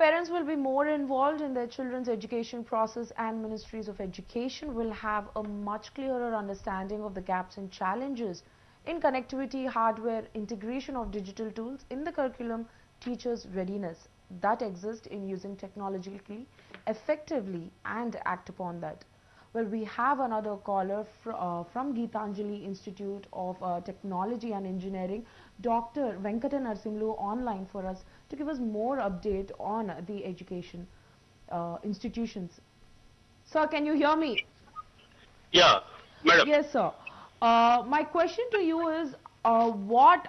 Parents will be more involved in their children's education process, and ministries of education will have a much clearer understanding of the gaps and challenges in connectivity, hardware, integration of digital tools in the curriculum, teachers' readiness that exists in using technologically effectively and act upon that. Well, we have another caller from Geetanjali Institute of Technology and Engineering, Dr. Venkata Narsimlu, online for us to give us more update on the education institutions. Sir, can you hear me? Yeah, madam. Yes, sir. My question to you is, what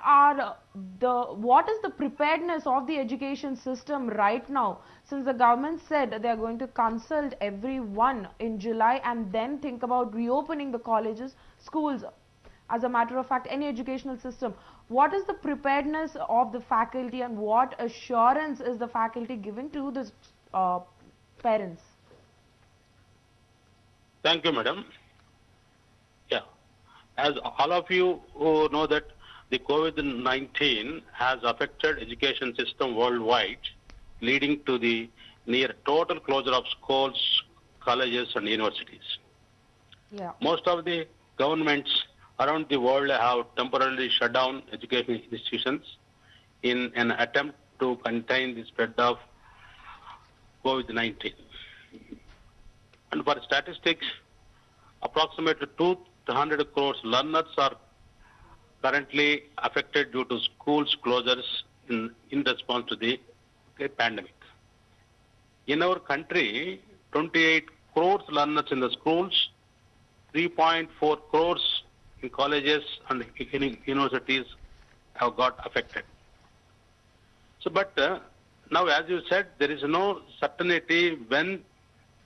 is the preparedness of the education system right now? Since the government said they are going to consult everyone in July and then think about reopening the colleges, schools, as a matter of fact, any educational system. What is the preparedness of the faculty and what assurance is the faculty giving to the parents? Thank you, madam. Yeah, as all of you who know that the COVID-19 has affected education system worldwide, leading to the near total closure of schools, colleges and universities. Yeah. Most of the governments around the world have temporarily shut down education institutions in an attempt to contain the spread of COVID-19. And for statistics, approximately 200 crores learners are currently affected due to schools closures in response to the pandemic. In our country, 28 crores learners in the schools, 3.4 crores in colleges and in universities have got affected. So, but now, as you said, there is no certainty when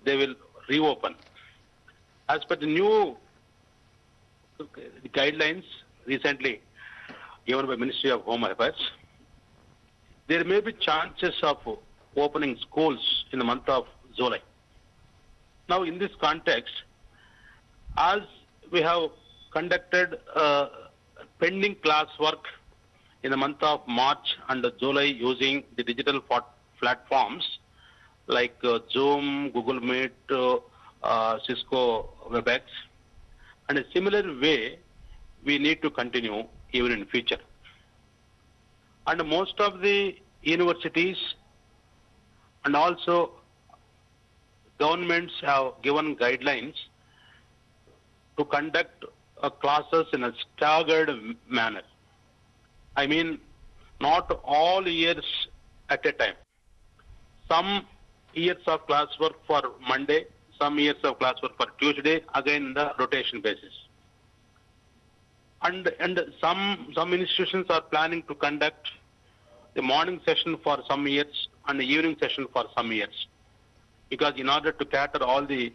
they will reopen. As per the new guidelines recently given by Ministry of Home Affairs, there may be chances of opening schools in the month of July. Now, in this context, as we have conducted pending classwork in the month of March and July using the digital platforms like Zoom, Google Meet, Cisco WebEx, and a similar way we need to continue even in future. And most of the universities and also governments have given guidelines to conduct classes in a staggered manner. I mean, not all years at a time. Some years of classwork for Monday, some years of classwork for Tuesday, again the rotation basis. And some institutions are planning to conduct the morning session for some years and the evening session for some years, because in order to cater all the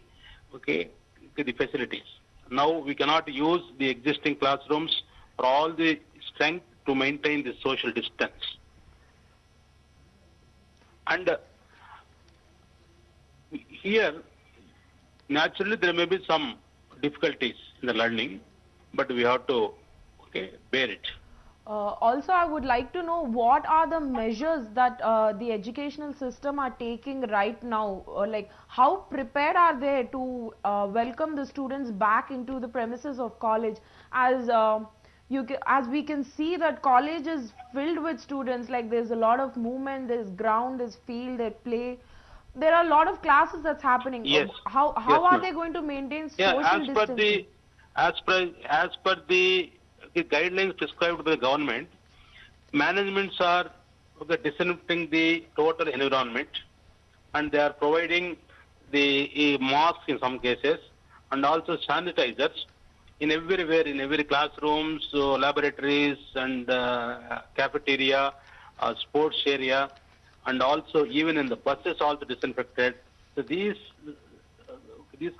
facilities. Now we cannot use the existing classrooms for all the strength to maintain the social distance. And here, naturally, there may be some difficulties in the learning, but we have to bear it. Also, I would like to know what are the measures that the educational system are taking right now. Like, how prepared are they to welcome the students back into the premises of college? As we can see that college is filled with students. Like, there's a lot of movement, there's ground, there's field, there's play. There are a lot of classes that's happening. Yes. How are they going to maintain social distancing? As per the guidelines prescribed by the government, managements are disinfecting the total environment, and they are providing the masks in some cases and also sanitizers in everywhere, in every classrooms, laboratories and cafeteria, sports area, and also even in the buses also disinfected. So these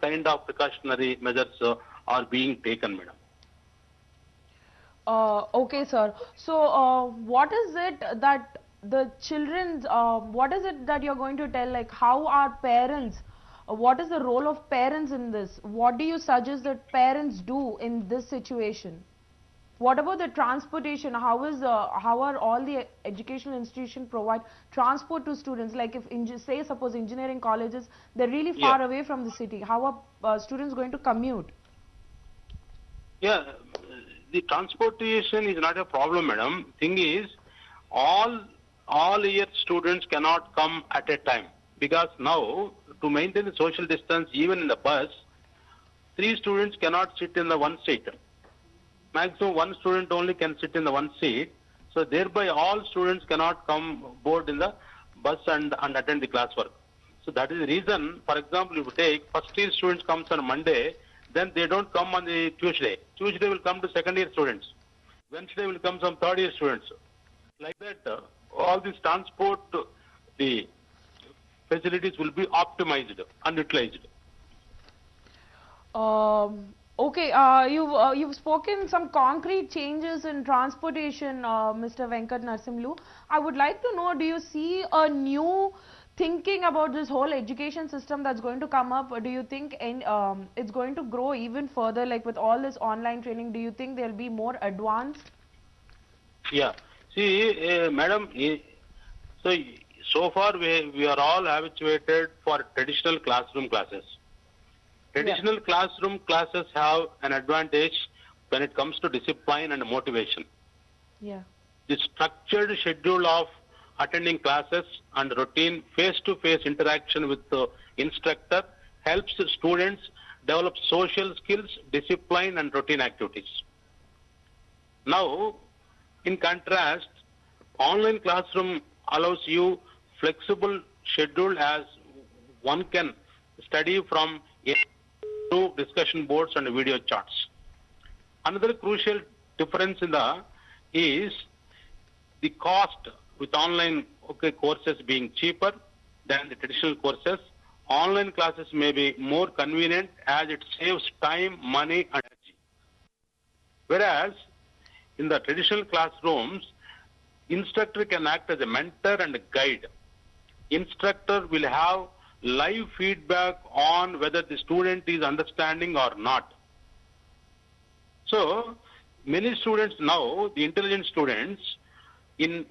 kind of precautionary measures are being taken, madam. Okay, sir. So, what is it that the children's, what is it that you're going to tell, like how are parents, what is the role of parents in this? What do you suggest that parents do in this situation? What about the transportation? How are all the educational institutions provide transport to students? Like if say suppose engineering colleges, they're really Yeah. far away from the city. How are students going to commute? Yeah, the transportation is not a problem, madam. Thing is, all all year students cannot come at a time because now to maintain the social distance, even in the bus, three students cannot sit in the one seat. Maximum one student only can sit in the one seat. So thereby, all students cannot come board in the bus and attend the classwork. So that is the reason. For example, if you take first year students comes on Monday, then they don't come on the Tuesday. Tuesday will come to second year students. Wednesday will come some third year students. Like that, all this transport, the facilities will be optimized and utilized. Okay, you've spoken some concrete changes in transportation, Mr. Venkat Narsimlu. I would like to know, do you see a new thinking about this whole education system that's going to come up? Or do you think it's going to grow even further, like with all this online training? Do you think they'll be more advanced? Yeah. See, madam, so so far we are all habituated for traditional classroom classes. Traditional classroom classes have an advantage when it comes to discipline and motivation. Yeah. The structured schedule of attending classes and routine face-to-face interaction with the instructor helps students develop social skills, discipline, and routine activities. Now, in contrast, online classroom allows you flexible schedule as one can study from through discussion boards and video charts. Another crucial difference in is the cost with online courses being cheaper than the traditional courses. Online classes may be more convenient as it saves time, money, and energy. Whereas in the traditional classrooms, instructor can act as a mentor and a guide. Instructor will have live feedback on whether the student is understanding or not. So many students now, the intelligent students, in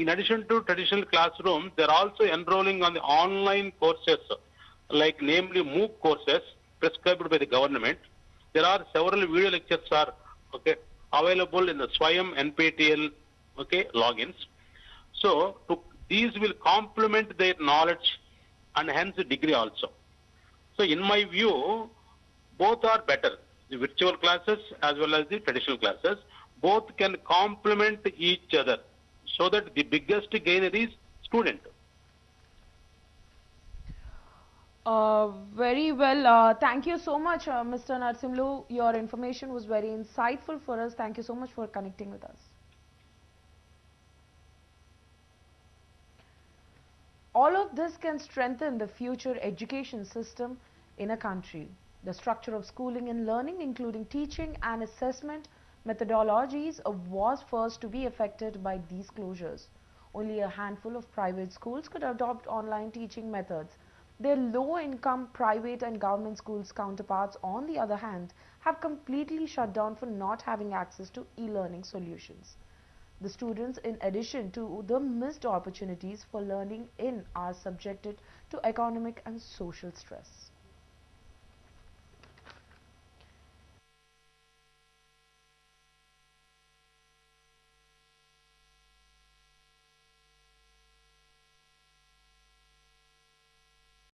addition to traditional classrooms, they're also enrolling on the online courses, like namely MOOC courses prescribed by the government. There are several video lectures are available in the Swayam NPTEL logins. So these will complement their knowledge and hence the degree also. So in my view, both are better. The virtual classes as well as the traditional classes, both can complement each other so that the biggest gainer is student. Very well. Thank you so much, Mr. Narsimlu. Your information was very insightful for us. Thank you so much for connecting with us. All of this can strengthen the future education system in a country. The structure of schooling and learning, including teaching and assessment methodologies, was first to be affected by these closures. Only a handful of private schools could adopt online teaching methods. Their low-income private and government schools counterparts, on the other hand, have completely shut down for not having access to e-learning solutions. The students, in addition to the missed opportunities for learning are subjected to economic and social stress.